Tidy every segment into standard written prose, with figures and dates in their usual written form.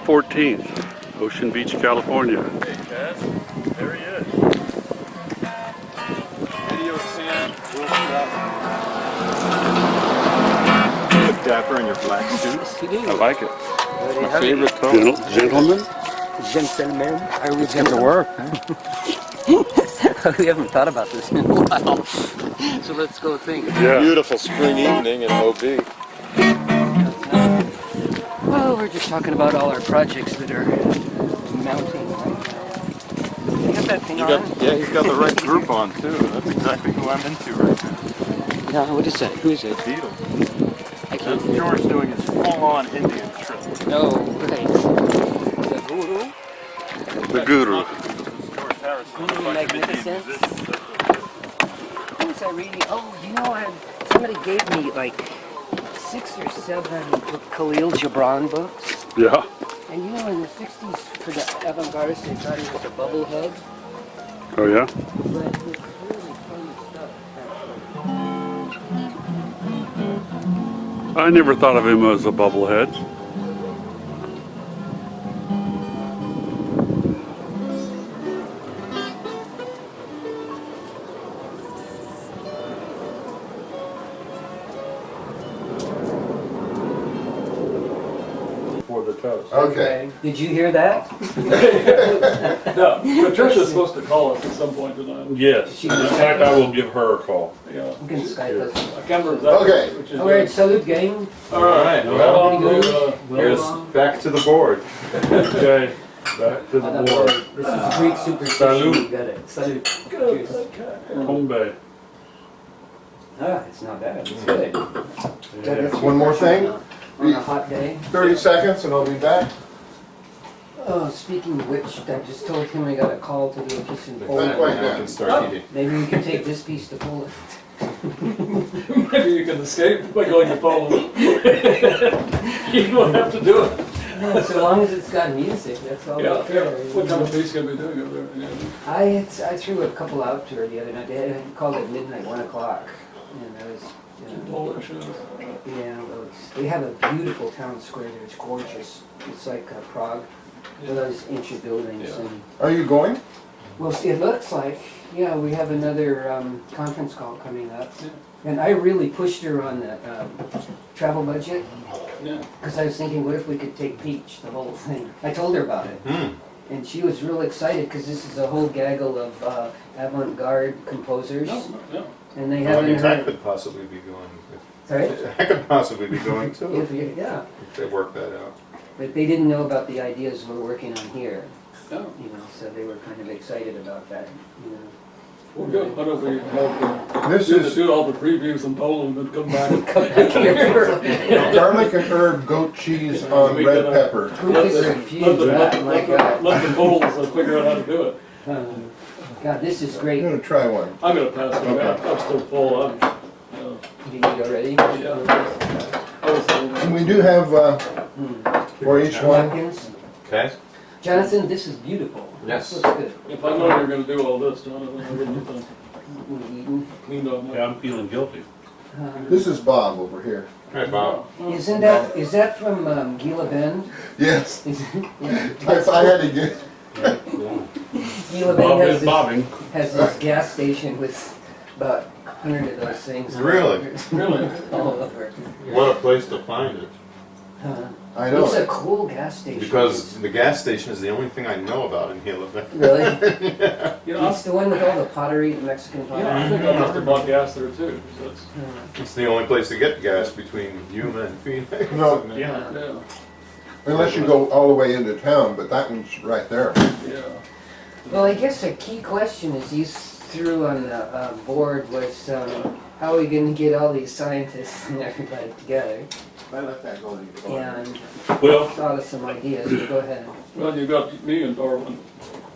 14th, Ocean Beach, California. Hey, Chad. There he is. Video 10, Will Scott. You look dapper in your black suit. I like it. It's my favorite color. Gentlemen? Gentlemen. I always get to work. We haven't thought about this in a while. So let's go think. Yeah. Beautiful spring evening in OB. Well, we're just talking about all our projects that are mounting right now. You got that thing on? Yeah, he's got the right group on too. That's exactly who I'm into right now. Yeah, what is that? Who is it? Beatles. I can't That's George doing his full-on Indian trip. No, right. The guru? The guru. George Harrison. Magnificence. What was I reading? Oh, you know, somebody gave me like 6 or 7 Khalil Gibran books. Yeah. And you know, in the 60s, for the avant-garde, they thought he was a bubblehead. Oh, yeah? But it's really funny stuff, actually. I never thought of him as a bubblehead. For the toast. Okay. Did you hear that? No, Patricia's supposed to call us at some point tonight. Yes. In fact, I will give her a call. Yeah. You can Skype us. I can't remember exactly Okay. which is All right, salute, gang. All right. Well, Well, Here's back to the board. Okay. Back to the board. This is Greek superstition. Salute. You got it. Salute. good. Cheers. Tombe. Ah, it's not bad. It's good. Yeah. One more thing, On a hot day. 30 seconds and I'll be back. Oh, speaking of which, I just told him I got a call to do a piece in Not Poland. quite Now I yet. can start eating. Maybe we can take this piece to Poland. Maybe you can escape by going to Poland. You don't have to do it. No, so long as it's got music, that's all Yeah, that yeah. matters. What kind of piece can we do over there? Yeah. I threw a couple out to her the other night. They had called it midnight, 1 o'clock. And I was, you know, Polish. yeah, well, they have a beautiful town square there. It's gorgeous. It's like Prague. With those ancient buildings. Yeah. And, Are you going? well, see, it looks like, yeah, we have another conference call coming up. Yeah. And I really pushed her on the travel budget. Yeah. Because I was thinking, what if we could take Peach, the whole thing? I told her about it. Hmm. And she was real excited because this is a whole gaggle of avant-garde composers. No, no. And they Well, I mean, haven't I heard... could possibly be going. Sorry? I could possibly be going too. Yeah. If they work that out. But they didn't know about the ideas we're working on here. No. You know, so they were kind of excited about that, you know. Well, good. Why don't we help This is do all the previews in Poland and come back? garlic and herb goat cheese on We red can, pepper. Who could refuse that? My God. Let the Poles figure out how to do it. God, this is I'm great. gonna try one. I'm gonna pass it back. I'm still full. Do you eat already? Yeah. And we do have for each one. Napkins? Okay. Jonathan, this is beautiful. Yes. This looks good. If I know you're gonna do all this, Jonathan, I wouldn't have We've eaten. cleaned up my. Yeah, I'm feeling guilty. This is Bob over here. Hey, Bob. Is that from Gila Bend? Yes. Is it? I had to get. Gila Bob Bend is bobbing. has this gas station with about 100 of those things. Really? Really? All over. What a place to find it. I know. It's a cool gas station. Because the gas station is the only thing I know about in Gila. Really? You know, It's the one with all the pottery, the Mexican pottery. I think I must have bought gas there too. So it's, It's the only place to get gas between Yuma and Phoenix. No. isn't it? yeah, Unless you go all the way into town, but that one's right there. yeah. Well, I guess a key question is you threw on the board was how are we going to get all these scientists and everybody together? I let that go. And Well, thought of some ideas, but go ahead. Well, you got me and Darwin.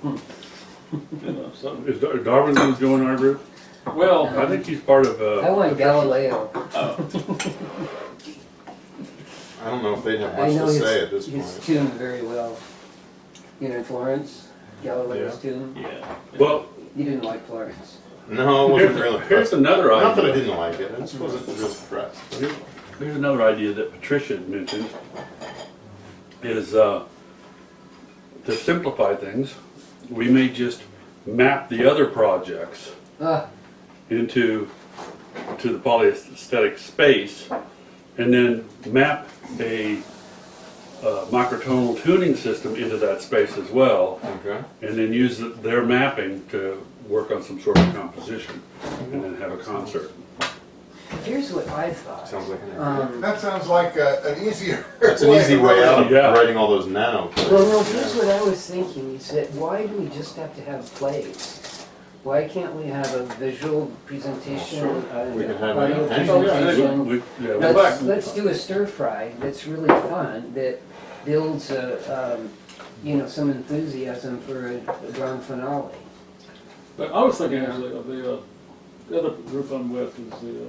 You know, so, is Darwin going to join our group? well, I think he's part of. I want Galileo. I don't know if they'd have I much know to say at this his point. tomb very well. You know, in Florence, Galileo's tomb. yeah. Well, You didn't like Florence. No, I wasn't really here's impressed. another Not that I idea. didn't like it, I just wasn't real impressed. Here's another idea that Patricia had mentioned is to simplify things, we may just map the other projects into the polyaesthetic space, and then map a microtonal tuning system into that space as well, Okay. and then use their mapping to work on some sort of composition, and then have a concert. Here's what I thought. Sounds like an That sounds like an easier. It's an easy way out of Yeah. writing all those nano. Well, no, here's what I was thinking, is that why do we just have to have plays? Why can't we have a visual presentation, We can have audio any- presentation? Yeah, Let's do a stir fry that's really fun, that builds some enthusiasm for a grand finale. But I was thinking actually of the other group I'm with is the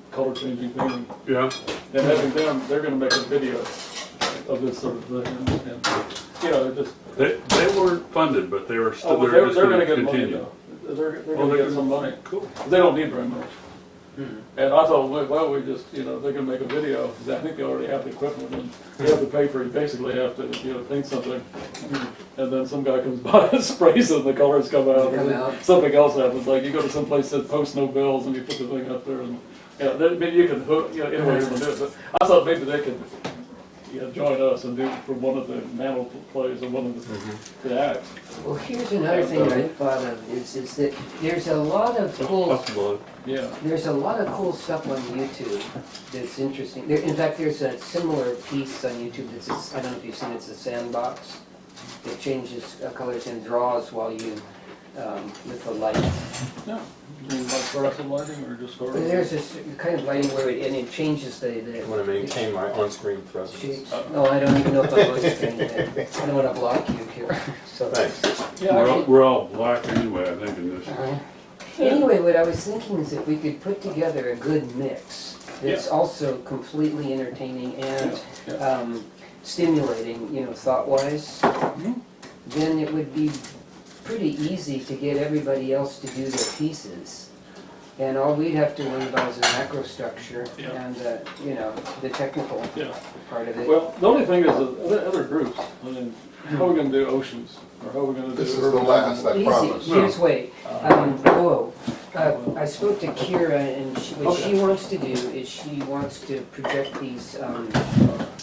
color changing painting. yeah. And having them, they're gonna make a video of this sort of thing, and it just, They weren't funded, but they were still, they're they're just gonna gonna get money continue. though. They're Oh, gonna they're get some money. Cool. They don't need very much. And I thought, why don't we just, they can make a video, 'cause I think they already have the equipment, and they have the paper, you basically have to, paint something. And then some guy comes by and sprays it, and the colors come out, and then something else happens, like you go to some place that posts no bills, and you put the thing up there, and, maybe you can hook, anyway you can do it, but I thought maybe they could, join us and do from one of the nano plays or one of the acts. Well, here's another thing I thought of, is that there's a lot of cool, Possible. Yeah. there's a lot of cool stuff on YouTube that's interesting. In fact, there's a similar piece on YouTube that's, I don't know if you've seen it, it's a sandbox. It changes colors and draws while you, with the light. Yeah. You mean like fluorescent lighting or just But fluorescent? there's this kind of lighting where it changes the I want to maintain my on-screen presence. shapes. No, I don't even know if I'm listening. I don't want to block you here, so. Thanks. Yeah, We're all black anyway, I think, in this. Anyway, what I was thinking is if we could put together a good mix that's also completely entertaining and stimulating, thought-wise, then it would be pretty easy to get everybody else to do their pieces. And all we'd have to worry about is the macro structure and, the technical part of it. Well, the only thing is that other groups, I mean, how are we gonna do oceans? Or how are we gonna do? This is the last, I promise. Easy, here's wait, I spoke to Kira, and what she wants to do is she wants to project these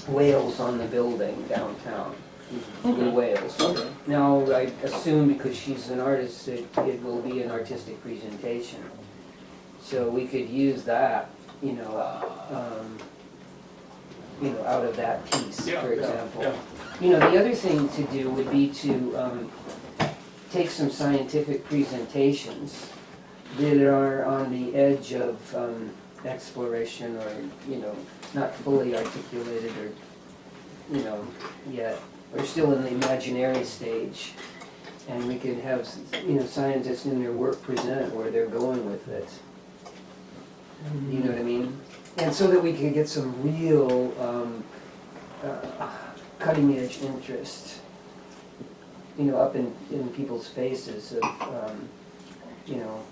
whales on the building downtown, these blue whales. Okay. Now, I assume because she's an artist, that it will be an artistic presentation. So we could use that, out of that piece, for example. Yeah. The other thing to do would be to take some scientific presentations that are on the edge of exploration or, not fully articulated or, yet, or still in the imaginary stage. And we could have, scientists in their work present where they're going with it. You know what I mean? And so that we could get some real cutting edge interest, up in people's faces of,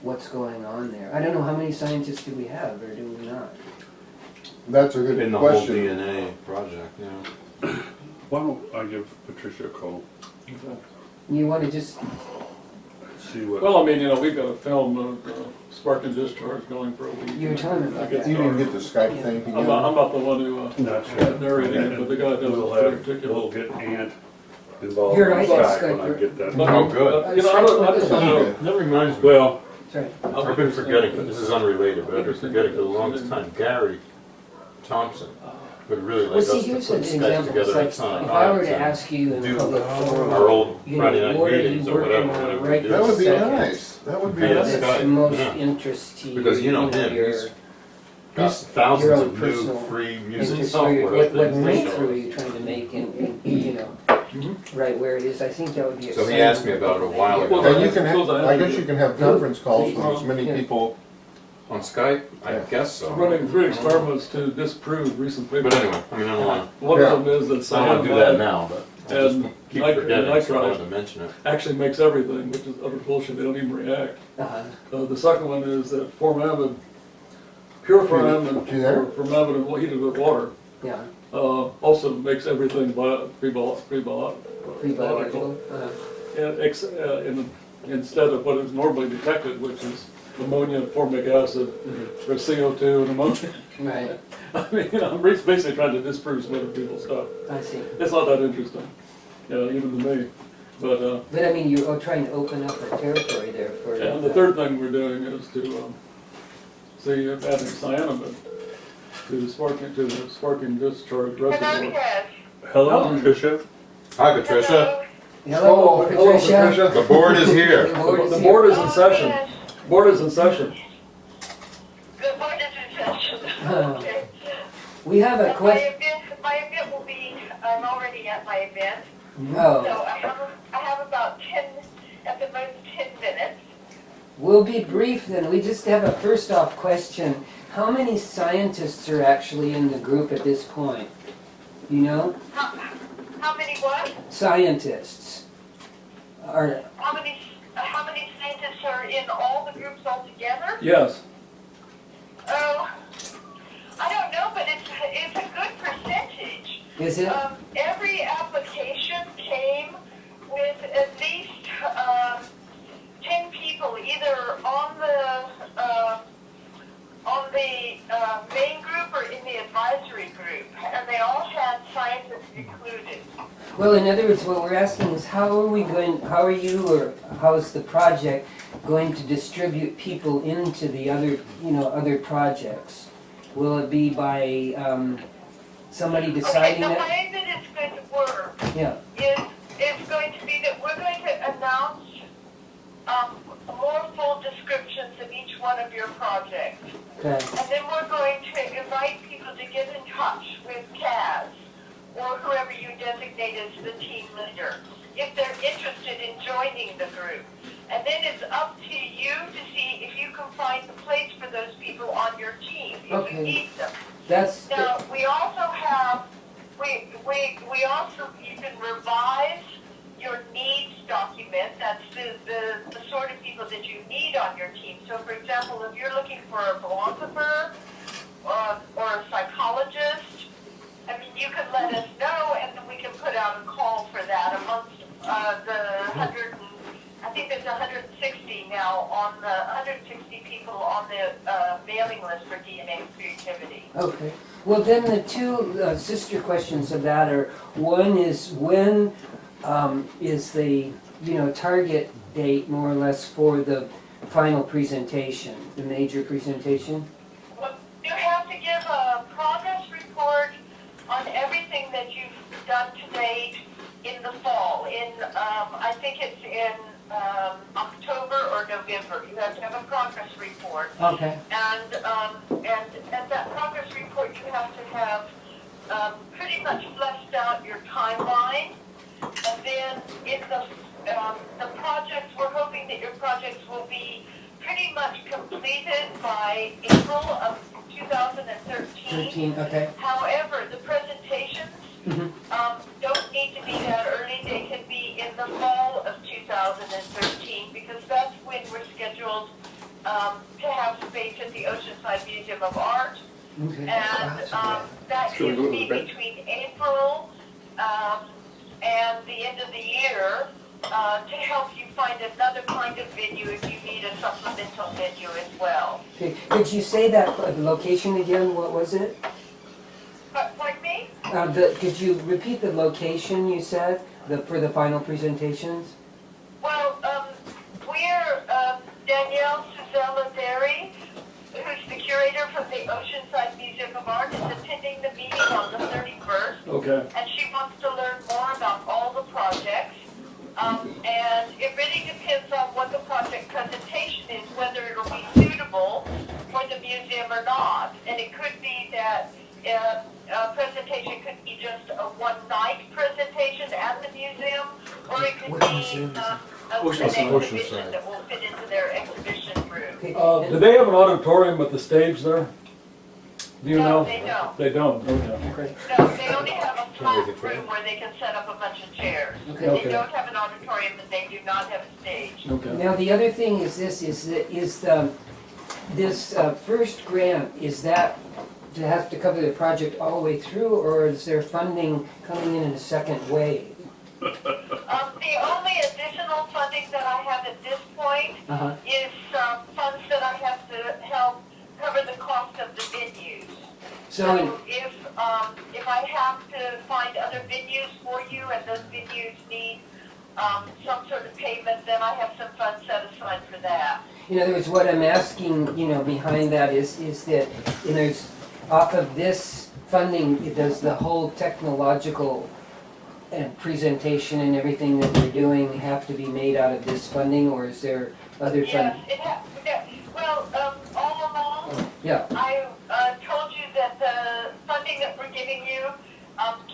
what's going on there. I don't know how many scientists do we have, or do we not? That's a good In the whole question. DNA project, Why don't I give Patricia a call, You want to just, see what. Well, I mean, we've got a film of spark and discharge going for a week. you were telling me about I guess that. You didn't get the Skype thing I'm together? not the one who Not sure. narrating it, but the guy that does We'll it have, particular. we'll get Ant involved You're in right, Skype Skype, when I right. get that. But, Oh, good. I just don't know. That reminds me. Well, Sorry. I've been forgetting, but this is unrelated, but I've been forgetting for the longest time. Gary Thompson would really like Well, us see, to here's put an Skype example. together It's like, at some if I were to time ask you in a public forum, our old Friday night what are you meetings or working whatever. on whatever right we That do. would be Second. nice. That would be Yeah, nice. that's Skype, the most yeah. interest to you. Because you know him, your he's got your thousands own of new personal free music interest, software. what things to show breakthrough are us. you trying to make in right where it is? I think that would be a So he asked me about it a while ago. And you can have, I guess you can have conference calls with as many people. On Skype? I guess so. I'm running 3 experiments to disprove recent papers. But anyway, I mean, I don't want One of them is that to, I don't want to do that now, but I just And keep nitri- forgetting, so I nitrite. wanted to mention it. actually makes everything, which is utter bullshit. They don't even react. The second one is that formaldehyde, pure formaldehyde, See there? or formaldehyde heated with water, Yeah. also makes everything Pre-biological? Instead of what is normally detected, which is ammonia, formic acid, or CO2 and ammonia. Right, I mean, I'm basically trying to disprove some other people's stuff. I see. It's not that interesting, even to me. But But I mean, you're trying to open up a territory there for. and the third thing we're doing is to see if adding cyanamide to the sparking discharge reservoir. Hello, Patricia. Hi, Patricia. Hello, Patricia. The board is here. The board is The here. board is in session. Board is in session. The board is in session. Okay. We have a And question. my event will be, I'm already at my event, Oh, so I have about 10, at the most 10 minutes. we'll be brief then. We just have a first off question. How many scientists are actually in the group at this point? You know? How many what? Scientists. Are, How many scientists are in all the groups altogether? Yes. Oh, I don't know, but it's a good percentage. is it? Every application came with at least 10 people, either on the main group or in the advisory group, and they all had scientists included. Well, in other words, what we're asking is how are you or how is the project going to distribute people into the other projects? Will it be by somebody Okay, deciding the that? way that it's going to work Yeah, is going to be that we're going to announce more full descriptions of each one of your projects. okay, And then we're going to invite people to get in touch with Kaz or whoever you designate as the team leader if they're interested in joining the group. And then it's up to you to see if you can find the place for those people on your team if Okay. you need them. that's, Now, we also have, you can revise your needs document. That's the sort of people that you need on your team. So, for example, if you're looking for a philosopher or a psychologist, I mean, you can let us know, and then we can put out a call for that amongst I think there's 160 now 160 people on the mailing list for DNA creativity. okay. Well, then the two sister questions of that are, one is when is the, target date more or less for the final presentation, the major presentation? Well, you have to give a progress report on everything that you've done to date in the fall. I think it's in October or November. You have to have a progress report. Okay. And that progress report, you have to have pretty much fleshed out your timeline. And then in the projects, we're hoping that your projects will be pretty much completed by April of 2013. 13, okay. However, the presentations don't need to be that early. They can be in the fall of 2013 because that's when we're scheduled to have space at the Oceanside Museum of Art. Okay. And that Should we gives go to me the break? between April and the end of the year to help you find another kind of venue if you need a supplemental venue as well. Okay. Could you say that location again? What was it? But pardon me? Could you repeat the location you said for the final presentations? Well, we're Danielle Suzella-Derry, who's the curator from the Oceanside Museum of Art, is attending the meeting on the 31st. Okay. And she wants to learn more about all the projects. And it really depends on what the project presentation is, whether it'll be suitable for the museum or not. And it could be that a presentation could be just a one-night presentation at the museum, or it could What be museum is it? an Oceanside. exhibition that will fit into their exhibition room. Okay. Do they have an auditorium with the stage there? Do you know? No, they don't. They don't, okay. Okay. No, they only have a flat room where they can set up a bunch of chairs. Okay. They don't have an auditorium, and they do not have a stage. Okay. Now the other thing is this first grant, is that to have to cover the project all the way through, or is there funding coming in a second wave? The only additional funding that I have at this point Uh-huh. is funds that I have to help cover the cost of the venues. So, in- So if I have to find other venues for you and those venues need some sort of payment, then I have some funds set aside for that. in other words, what I'm asking, behind that is that, there's, off of this funding, does the whole technological and presentation and everything that we're doing have to be made out of this funding, or is there other Yes, fund? well, all along, Yeah, I told you that the funding that we're giving you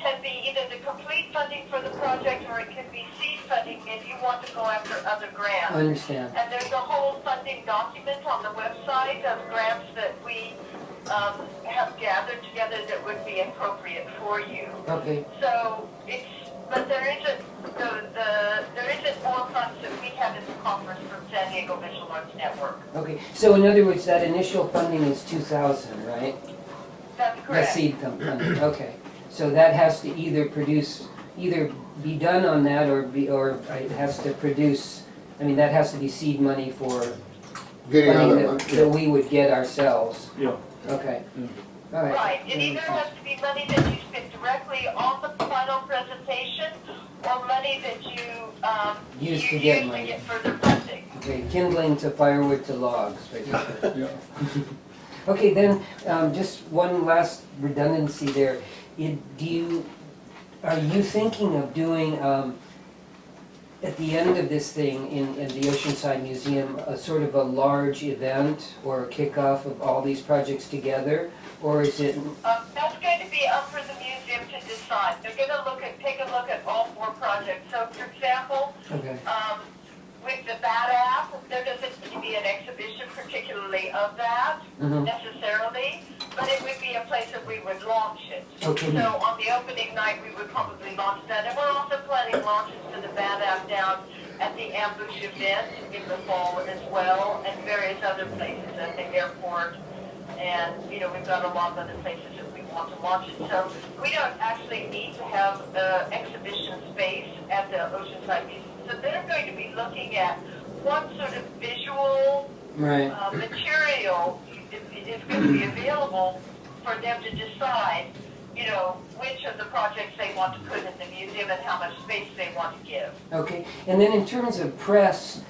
can be either the complete funding for the project or it can be seed funding if you want to go after other I grants. understand. And there's a whole funding document on the website of grants that we have gathered together that would be appropriate for you. Okay, So but there isn't there isn't more funds that we have in the coffers from San Diego Visual Arts Network. okay. So in other words, that initial funding is 2,000, right? That's That correct. seed funding, okay. So that has to either be done on that, or it has to produce, that has to be seed money for Getting funding other that we would get ourselves. Yeah. Okay, all right. Right, it either has to be money that you spend directly on the final presentation or money that you Use to you get use money. to get further funding. Okay, kindling to firewood to logs, basically. Yeah. Okay, then, just one last redundancy there. Are you thinking of doing, at the end of this thing in the Oceanside Museum, a sort of a large event or a kickoff of all these projects together? Or is it, That's going to be up for the museum to decide. They're going to take a look at all 4 projects. So, for example, okay, with the BAT app, there doesn't need to be an exhibition particularly of that Mhm. necessarily, but it would be a place that we would launch it. Okay. So on the opening night, we would probably launch that. And we're also planning launches for the BAT app down at the Ambush event in the fall as well, and various other places at the airport. And, we've got a lot of other places that we want to launch it. So we don't actually need to have the exhibition space at the Oceanside Museum. So they're going to be looking at what sort of visual right, material is going to be available for them to decide, which of the projects they want to put in the museum and how much space they want to give. okay. And then in terms of press,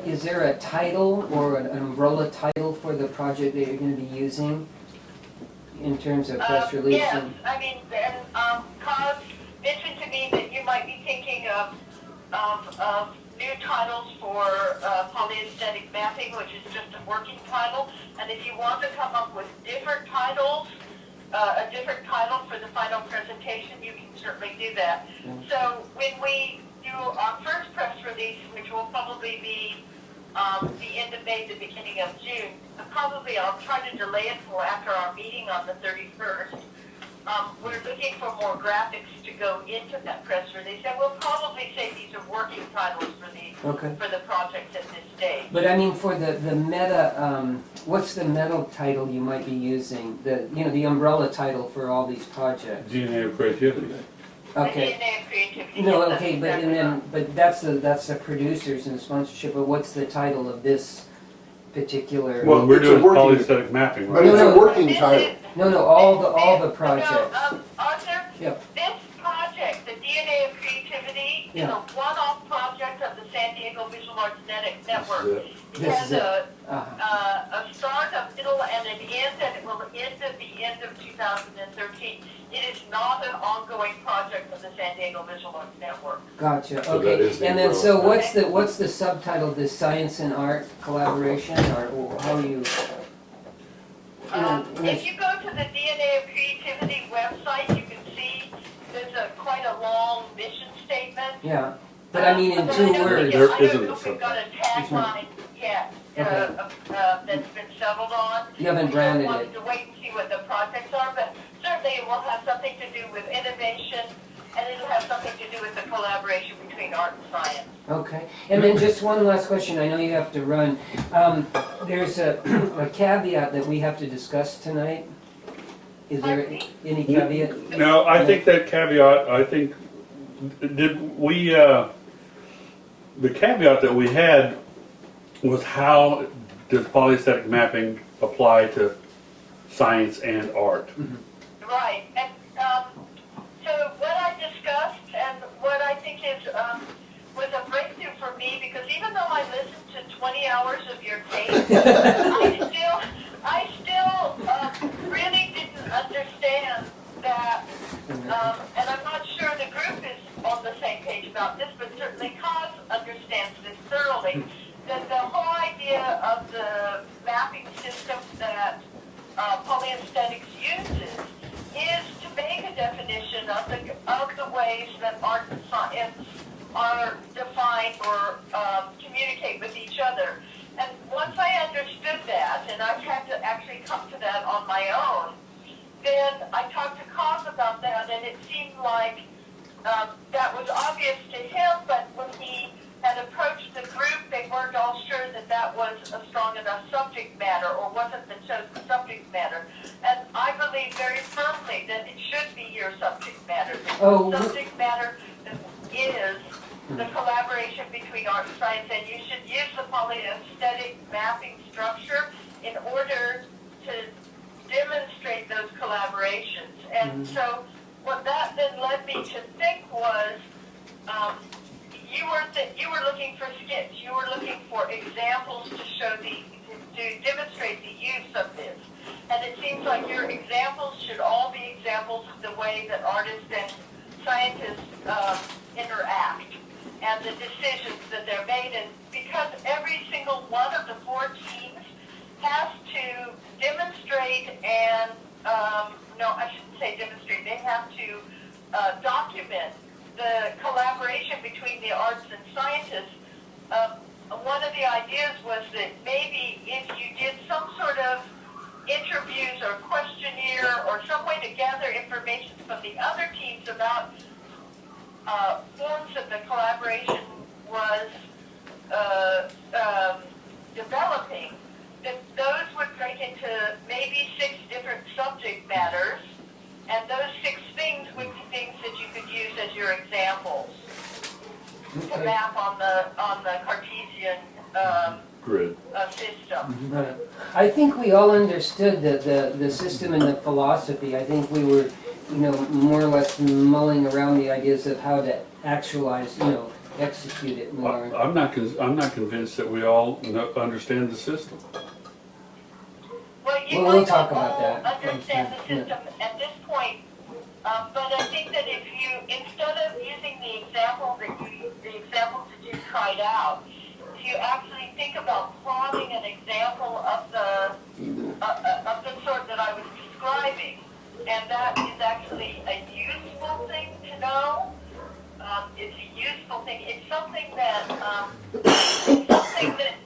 is there a title or an umbrella title for the project that you're gonna be using? In terms of press release? Yes, and- Cos mentioned to me that you might be thinking of new titles for Polyaesthetic Mapping, which is just a working title. And if you want to come up with different titles, a different title for the final presentation, you can certainly do that. So when we do our first press release, which will probably be the end of May, the beginning of June, probably I'll try to delay it for after our meeting on the 31st. We're looking for more graphics to go into that press release, and we'll probably say these are working titles Okay. for the project at this stage. But for the meta, what's the meta title you might be using? The umbrella title for all these projects? DNA of creativity. Okay. The DNA of creativity. No, yes, that's okay, exactly right. but that's the producers and the sponsorship, but what's the title of this particular? Well, we're it's a doing working- polyaesthetic mapping, But right? it's No, a working This title. is- No, all the projects. No, Arthur, Yep. this project, the DNA of Creativity, is Yeah. a one-off project of the San Diego Visual Arts Network. It This has is it. a start, a middle, and an end, and it will end at the end of 2013. It is not an ongoing project of the San Diego Visual Arts Network. Gotcha, So that okay. is the And then, so umbrella. what's the subtitle, this science and art collaboration, or how are you? If you go to the DNA of Creativity website, you can see there's quite a long mission statement. Yeah, but I mean in But 2 I don't words. think- There I isn't don't a know if we've got a subtitle. tagline yet Okay. that's been settled on. You haven't branded I it. wanted to wait and see what the projects are, but certainly it will have something to do with innovation, and it'll have something to do with the collaboration between art and science. Okay, and then just one last question, I know you have to run. There's a caveat that we have to discuss tonight. Is there any caveat? No, I think that caveat, did we, the caveat that we had was how does polyaesthetic mapping apply to science and art? Right, and so what I discussed and what I think is was a breakthrough for me, because even though I listened to 20 hours of your tape, I still really didn't understand that, and I'm not sure the group is on the same page about this, but certainly Kaz understands this thoroughly, that the whole idea of the mapping system that polyaesthetics uses is to make a definition of the ways that art and science are defined or communicate with each other. And once I understood that, and I've had to actually come to that on my own, then I talked to Kaz about that, and it seemed like that was obvious to him, but when he had approached the group, they weren't all sure that that was a strong enough subject matter or wasn't the chosen subject matter. And I believe very firmly that it should be your subject matter. The subject matter is the collaboration between art and science, and you should use the polyaesthetic mapping structure in order to demonstrate those collaborations. And so what that then led me to think was, you were looking for skits. You were looking for examples to demonstrate the use of this. And it seems like your examples should all be examples of the way that artists and scientists interact and the decisions that they're made. And because every single one of the 4 teams has to demonstrate and, no, I shouldn't say demonstrate, they have to document the collaboration between the arts and scientists. One of the ideas was that maybe if you did some sort of interviews or questionnaire or some way to gather information from the other teams about forms that the collaboration was developing, that those would break into maybe 6 different subject matters, and those 6 things would be things that you could use as your examples to map on the Cartesian Grid. System. Right. I think we all understood the system and the philosophy. I think we were, more or less mulling around the ideas of how to actualize, execute it more. I'm not convinced that we all understand the system. Well, you Well, we'll might talk not about all that. understand the Yeah. system at this point, but I think that if you, instead of using the examples that you tried out, if you actually think about plotting an example of the sort that I was describing, and that is actually a useful thing to know. It's a useful thing. It's something that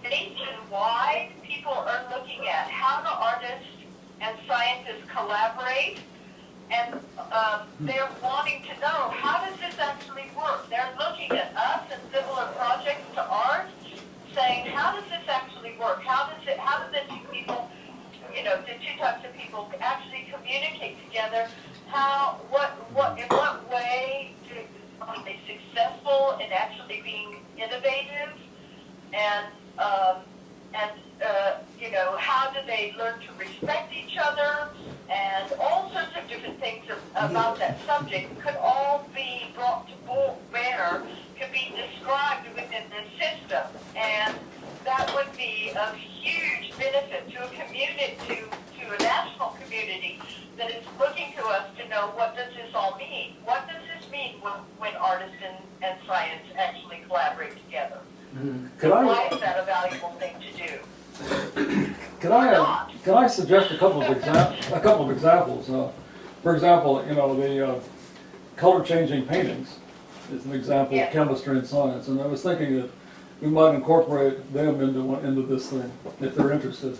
nationwide people are looking at. How do artists and scientists collaborate? And they're wanting to know, how does this actually work? They're looking at us and similar projects to ours, saying, how does this actually work? How do the 2 people, the 2 types of people actually communicate together? In what way are they successful in actually being innovative? And how do they learn to respect each other? And all sorts of different things about that subject could all be brought to bear, could be described within this system. And that would be of huge benefit to a community, to a national community that is looking to us to know, what does this all mean? What does this mean when artists and science actually collaborate together? Why is that a valuable thing to do? Can I suggest a couple of examples? For example, the color changing paintings is an example of chemistry and science, and I was thinking that we might incorporate them into this thing if they're interested.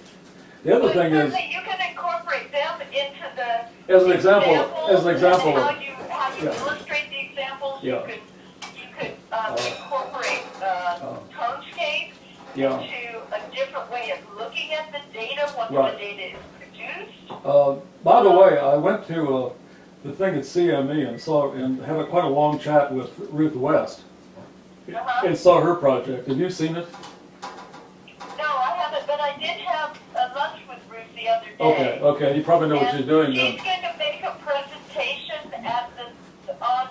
The other thing is, you can incorporate them into the as an example, how you illustrate the examples. Yeah. You could incorporate tonescape Yeah. into a different way of looking at the data once the data is produced. By the way, I went to the thing at CME and had quite a long chat with Ruth West and saw her project. Have you seen it? No, I haven't, but I did have a lunch with Ruth the other day. Okay, okay, you probably know what she's doing then. She's going to make a presentation on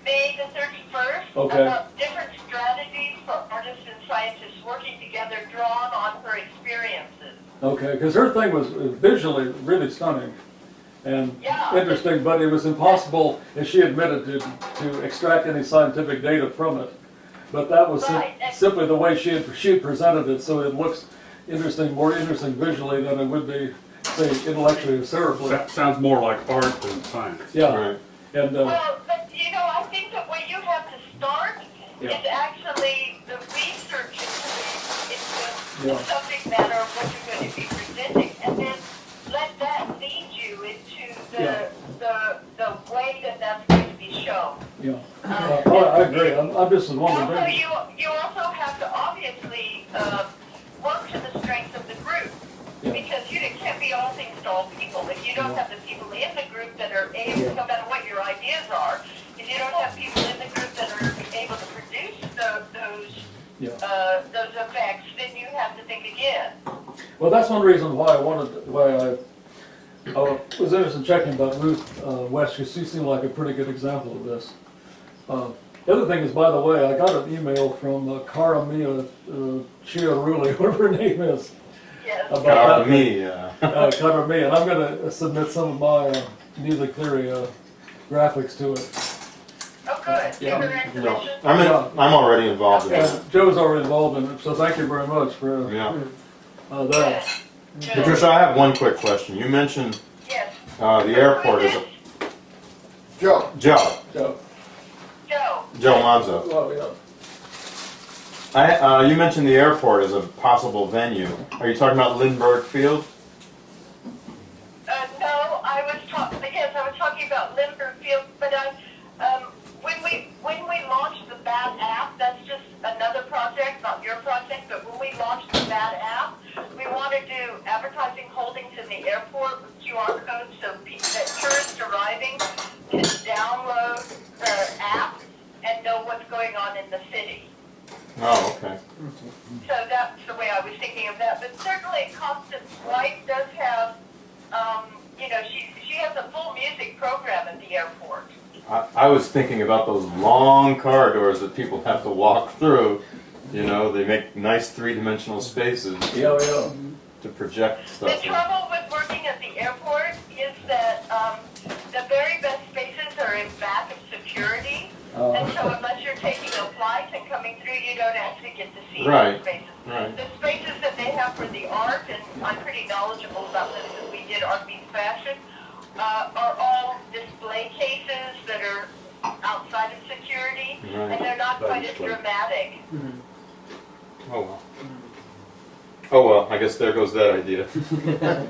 May the 31st Okay. about different strategies for artists and scientists working together, drawn on her experiences. Okay, because her thing was visually really stunning and Yeah. interesting, but it was impossible, as she admitted, to extract any scientific data from it. But that was Right, and- simply the way she had presented it, so it looks interesting, more interesting visually than it would be, say, intellectually or cerebrally. That sounds more like art than science. Yeah, Right. and Well, but you know, I think that where you have to start Yeah. is actually the research into Yeah. the subject matter of what you're going to be presenting, and then let that lead you into the way that that's going to be shown. yeah. I agree. I'm just as one of Also, the you also have to obviously work to the strength of the group, Yeah. because you can't be all things to all people. If you don't have the people in the group that are able, no matter what your ideas are, if you don't have people in the group that are able to produce those effects, then you have to think again. Well, that's one reason why I was interested in checking about Ruth West, because she seemed like a pretty good example of this. The other thing is, by the way, I got an email from Karamia Chiarulli, whatever her name is, Yes. about that. Me, Karamia, and I'm going to submit some of my music theory graphics to it. Oh, good. Yeah. Give her no, exhibition. I'm already involved in it. And Joe's already involved in it, so thank you very much for Yeah. that. Good. Patricia, I have one quick question. You mentioned Yes. the airport is Joe, Joe Joe. Joe. Manzo. Well, yeah. You mentioned the airport as a possible venue. Are you talking about Lindbergh Field? No, I was talking about Lindbergh Field, but when we launched the BAT app, that's just another project, not your project, but when we launched the BAT app, we want to do advertising holdings in the airport with QR codes so that tourists arriving can download the app and know what's going on in the city. Oh, okay. So that's the way I was thinking of that. But certainly Constance White does have, she has a full music program at the airport. I was thinking about those long corridors that people have to walk through. You know, they make nice three-dimensional spaces Yeah. to project The stuff. trouble with working at the airport is that the very best spaces are in back of security. And so unless you're taking a flight and coming through, you don't actually get to see Right, those spaces. right. The spaces that they have for the art, and I'm pretty knowledgeable about this because we did Art Meets Fashion, are all display cases that are outside of security, Right. and they're not quite as Display. dramatic. Oh well. Oh well, I guess there goes that idea. Not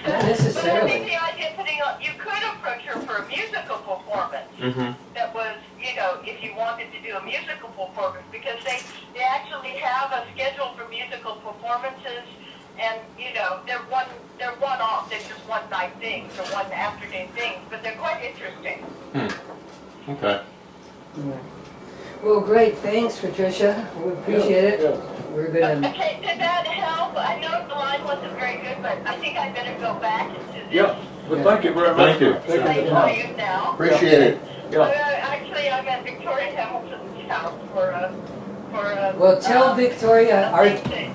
But I necessarily. think the idea of putting on, you could approach her for a musical performance. Mm-hmm. That was, if you wanted to do a musical performance, because they actually have a schedule for musical performances, and they're one-off, they're just one-night things or one afternoon things, but they're quite interesting. Okay. Well, great, thanks, Patricia. We appreciate it. Yeah. We're gonna, Okay, did that help? I know the line wasn't very good, but I think I better go back into this. Yeah, but thank you very much. Thank you. for taking I the tell time. you now. appreciate it. Yeah. Actually, I'm at Victoria Hamilton's house for a. well, tell Victoria, husband.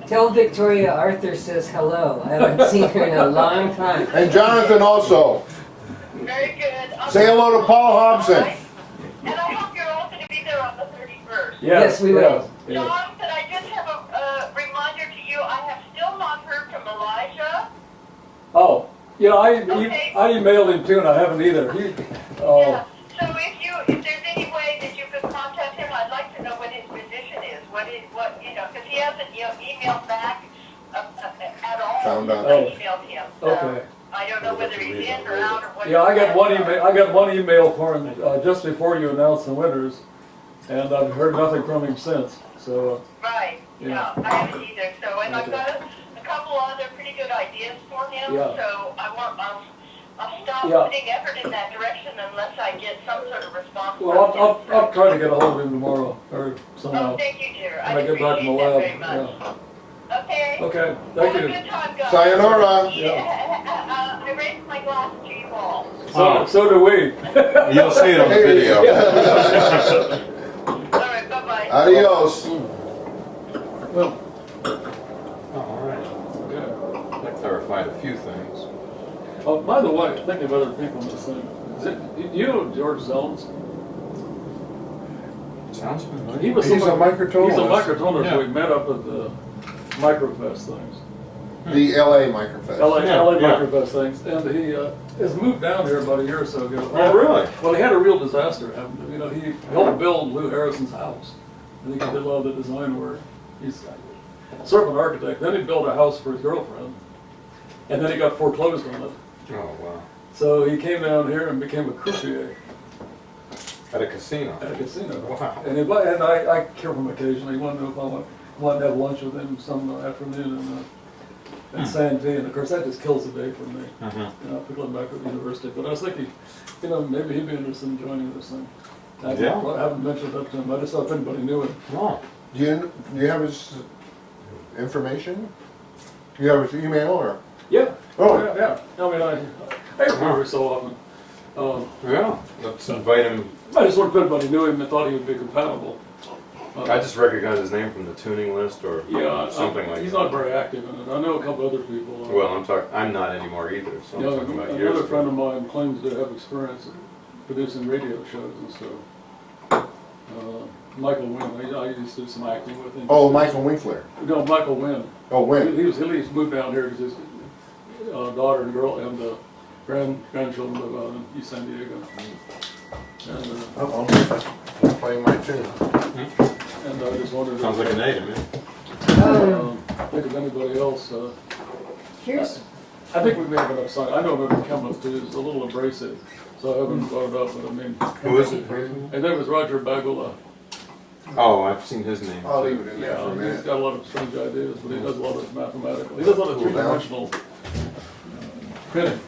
tell Victoria Arthur says hello. I haven't seen her in a long time. And Jonathan also. Very good. Say hello to Paul Hobson. And I hope you're all going to be there on the 31st. Yes, we will. Yeah. John, could I just have a reminder to you? I have still not heard from Elijah. Oh, yeah, Okay. I emailed him too, and I haven't either. Yeah. So if there's any way that you could contact him, I'd like to know what his position is. Because he hasn't emailed back at all. Found out. I emailed him. So Okay. I don't know whether he's in or out or what. Yeah, I got one email for him just before you announced the winners, and I've heard nothing from him since. So Right. Yeah. Yeah, I haven't either. So, and I've Okay. got a couple other pretty good ideas for him. Yeah. So I'll stop Yeah. putting effort in that direction unless I get some sort of response. Well, from him. I'll try to get a hold of him tomorrow, or somehow, Oh, thank you, dear. when I I get back from the appreciate that lab, very much. yeah. Okay. Okay, Have thank a you. good time, guys. Sayonara. Yeah, I raised my glass to you all. So do we. You'll see it on the Hey. video. All right, bye-bye. Adios. Well, All right. okay. That clarified a few things. Oh, by the way, thinking of other people in this thing, is it, you know George Zones? Sounds familiar. He was He's a somebody- microtonalist. He's a microtonalist. Yeah. We met up at the Microfest things. The LA Microfest. LA Yeah. Microfest things. And he has moved down here about a year or so ago. Oh, really? Well, he had a real disaster happen. You know, he helped build Lou Harrison's house. I think he did a lot of the design work. He's sort of an architect. Then he built a house for his girlfriend. And then he got foreclosed on it. Oh, wow. So he came down here and became a croupier At a casino. at a casino. Wow. And I hear from him occasionally. He wanted to know if I wanted to have lunch with him some afternoon in Santee. And of course, that just kills the day for me. Mm-hmm. You know, going back to the university. But I was thinking, you know, maybe he'd be interested in joining this thing. I haven't mentioned that to him. I just thought if anybody knew him. Oh. Do you have his information? Do you have his email or? Yeah. Oh. Yeah. I mean, I hear from him every so often. Yeah. Let's invite him. I just wondered if anybody knew him and thought he would be compatible. I just recognize his name from the tuning list or Yeah, something like he's that. not very active in it. I know a couple other people. Well, I'm not anymore either, so I'm You know, talking about years another friend ago. of mine claims to have experience in producing radio shows and stuff. Michael Wynn, I used to do some acting with him. Oh, Michael Winkler. No, Michael Wynn. Oh, when? He just moved down here because his daughter and girl and grandchildren live out in East San Diego. And, Uh-oh. Playing my tune. and I just wondered Sounds like a native, man. think of anybody else. Here's, I think we may have enough sign. I know River Kemleth too is a little abrasive, so I haven't brought it up, but I mean, Who is it? and there was Roger Bagula. Oh, I've seen his name. I'll leave it in there for a Yeah, he's minute. got a lot of strange ideas, but he does a lot of mathematical. He does a lot of Cool down. three-dimensional printing.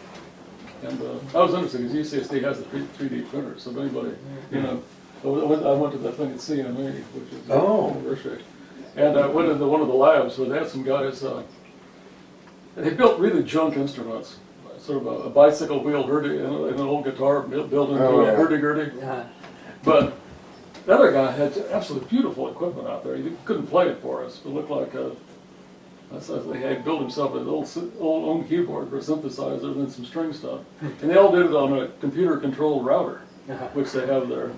And I was interested because UCSD has a 3D printer, so if anybody, you know, I went to that thing at CME, which is Oh. university, and I went into one of the labs where they had some guys. They built really junk instruments, sort of a bicycle wheel and an old guitar built into Oh, a yeah. hurdy-gurdy. But the other guy had absolutely beautiful equipment out there. He couldn't play it for us. It looked like he had built himself an old own keyboard for a synthesizer and then some string stuff. And they all did it on a computer-controlled router, which they have there.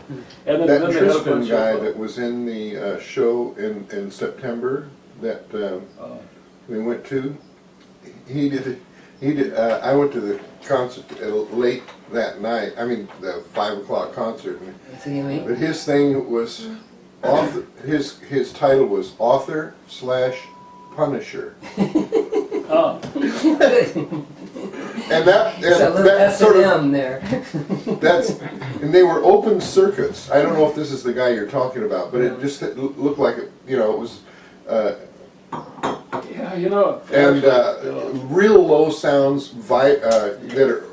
And then That they had a Tristan bunch guy of, that was in the show in September that we went to, he did. I went to the concert late that night. I mean, the 5 o'clock concert. CME? But his thing was author. His title was author / Punisher, and that It's a little that sort of S&M there. and they were open circuits. I don't know if this is the guy you're talking about, but it just looked like it. You know, it was. yeah, you know. And actually, real low sounds that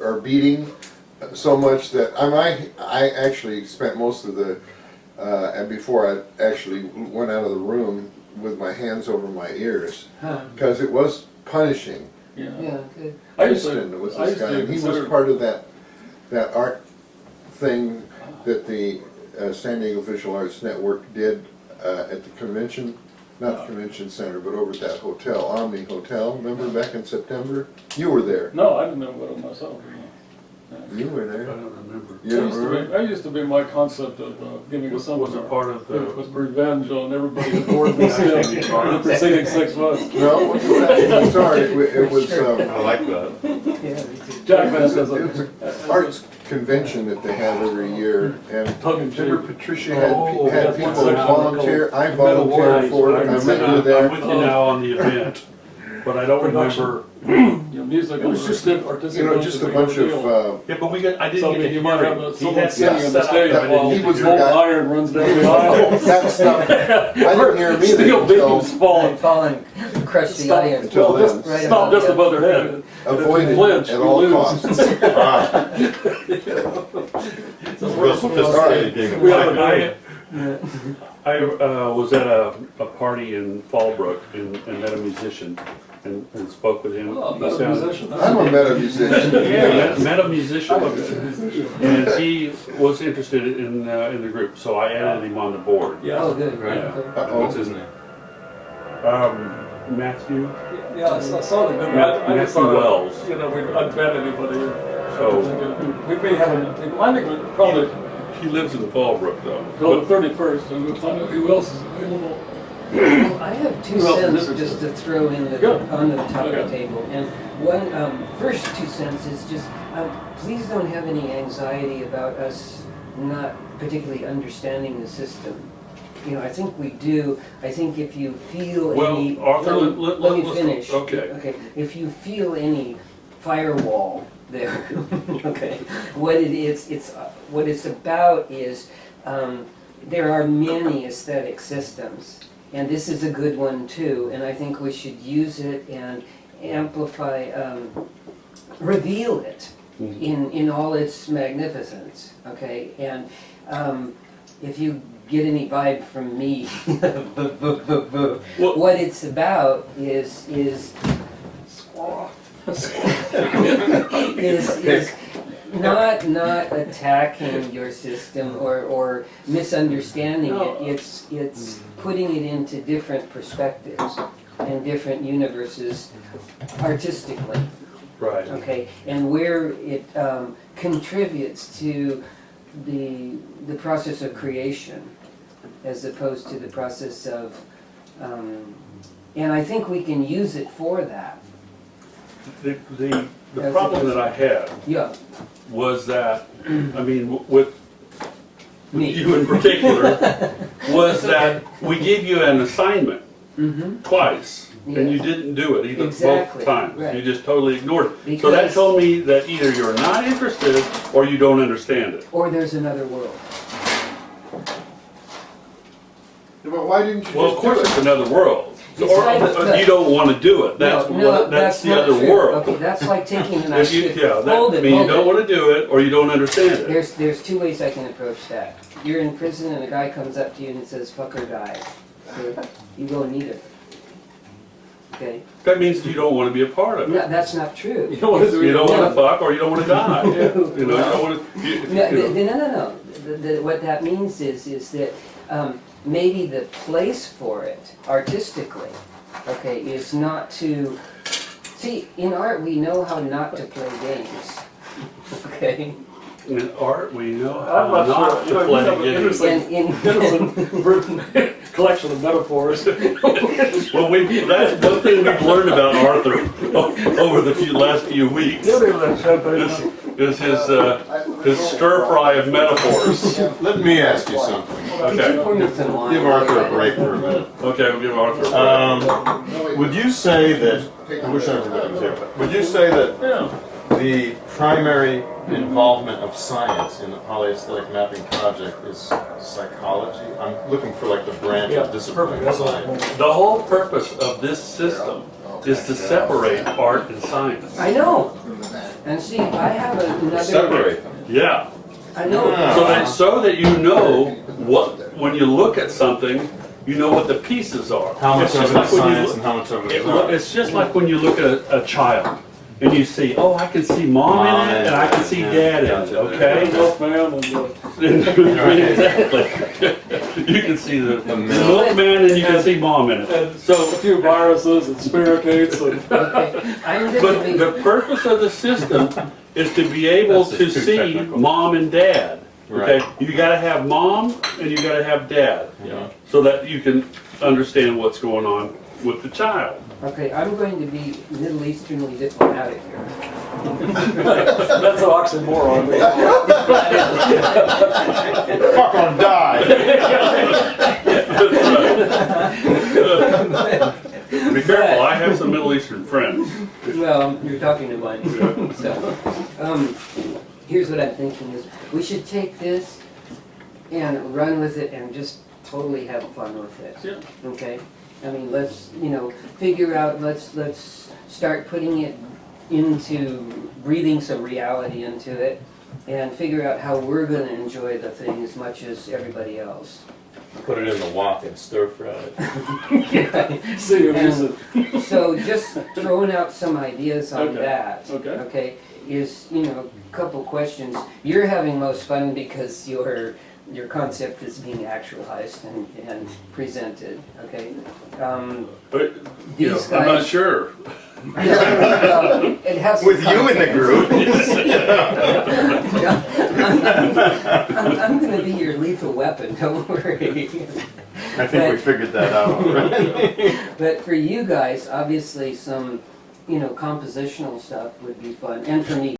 are beating so much that I actually spent most of the and before I actually went out of the room with my hands over my ears because it was punishing. yeah. Yeah, good. I used Tristan was I this used guy, to and he was consider- part of that art thing that the San Diego Visual Arts Network did at the convention. Not the convention center, but over at that hotel, Omni Hotel. Remember back in September? You were there. No, I didn't know about it myself. You were I there. don't remember. You don't remember? That used to be my concept of giving a Was seminar. it part of It was the, revenge on everybody who bored this in the preceding 6 months. No, it wasn't that. Sorry, it was. I like that. Yeah, me too. Jack Vance has It was a, an arts convention that they have every year, and tongue in cheek. remember Patricia had that's people one section volunteer. I called volunteered for it. I met you I'm there. with you now on the event. but I don't Production. remember. You know, music It was and just, artistic. just a bunch of, Yeah, but I So, didn't I get mean, to you might hear have him. He someone had singing on stuff the set stage up, but I while he didn't was get the to hear Molten guy- iron runs down the aisle. that stuff, I didn't hear him either Steel until beams falling. Falling, crush the Stop. audience. Until Well, then. just stop just above their head. avoid If you it flinch, at you all lose. costs. It's a real sophisticated game. We have a I was at a party in Fallbrook and met a musician and spoke with him. Oh, He that's a sounded- musician. I'm a meta musician. Yeah, met a musician, I'm a musician. and he was interested in the group, so I added him on the board. Oh, Yeah. good. Right. Okay. What's his name? Matthew. Yeah, I saw the number. I just Matthew thought, Wells. you know, we don't bet anybody. So We may have, I think we probably he lives in Fallbrook though. go to 31st and we'll find out who else is available. I have 2 Who else is cents interested? just to throw in Good. on the top of the Okay. table. And one, first 2 cents is just, please don't have any anxiety about us not particularly understanding the system. You know, I think we do. I think if you feel Well, any, Arthur, let me let's- finish. okay. Okay. If you feel any firewall there, okay, what it is, what it's about is there are many aesthetic systems, and this is a good one too. And I think we should use it and amplify, reveal it in all its magnificence. Okay, and if you get any vibe from me, what it's about is is not attacking your system or misunderstanding it. It's putting it into different perspectives and different universes artistically. Right. Okay, and where it contributes to the process of creation, as opposed to the process of, and I think we can use it for that. The problem that I had Yeah, was that, I mean, with me. you in particular, was that we gave you an assignment Mm-hmm. twice, and you Yeah. didn't do it either, Exactly, both times. right. You just totally ignored it. So that Because- told me that either you're not interested or you don't understand it. Or there's another world. But why didn't you Well, of just course do it's it? another world. So, Besides or the- you don't want to do it. That's that's the not other true. world. Okay, that's like taking an If you, idea. yeah, that, Hold I it, mean, you hold don't it. want to do it or you don't understand it. There's 2 ways I can approach that. You're in prison and a guy comes up to you and says, "Fuck or die." Okay? You go neither. Okay? That means you don't want to be a part of No, it. that's not true. You don't want to do You don't either want to one. fuck or you don't want to die. You know, you don't want to. No. What that means is that maybe the place for it, artistically, okay, is not to... See, in art we know how not to play games, okay? In art, we know I'm how not not sure. to You have play an games. interesting collection of metaphors. Well, that's one thing we've learned about Arthur over the last few weeks. Is his stir fry of metaphors. Let me ask you something. Okay. Pour me some wine. Give Arthur a break for a minute. Okay, we'll give Arthur a break. Would you say that, I wish everybody was here, but would you say that Yeah. the primary involvement of science in the Polyaesthetic Mapping project is psychology? I'm looking for like the branch Yeah, of discipline perfect. of science. The whole purpose of this system is to separate art and science. I know. And see, I have another... Separate them. Yeah. I know. Ah. So that you know what, when you look at something, you know what the pieces are. How much It's of just it like is when you science look- and how much of it is art? It's just like when you look at a child and you see, oh, I can see mom in it and I can see dad in it, okay? Milkman and Exactly. You can see the milk. milkman and you can see mom in it. a So, few viruses and spiricates and Okay, I'm but gonna be... the purpose of the system is to be able That's to just too see technical. mom and dad. Okay, Right. you gotta have mom and you gotta have dad, Yeah. so that you can understand what's going on with the child. Okay, I'm going to be Middle Easternly diplomatic here. that's an oxymoron. Fuck or die! Be careful, I have some Middle Eastern friends. Well, you're talking to one. So, here's what I'm thinking is, we should take this and run with it and just totally have fun with it. Yeah. Okay? I mean, let's, figure out, let's start putting it into, breathing some reality into it, and figure out how we're gonna enjoy the thing as much as everybody else. Put it in the wok and stir fry it. See you, And Lisa. so just throwing out some ideas on Okay. that. Okay. Okay, is, a couple questions. You're having most fun because your concept is being actualized and presented, okay? But, These I'm not guys- sure. It has some With you in the context. I'm gonna be your lethal weapon, don't worry. I think we figured that out already. But for you guys, obviously some, compositional stuff would be fun, and for me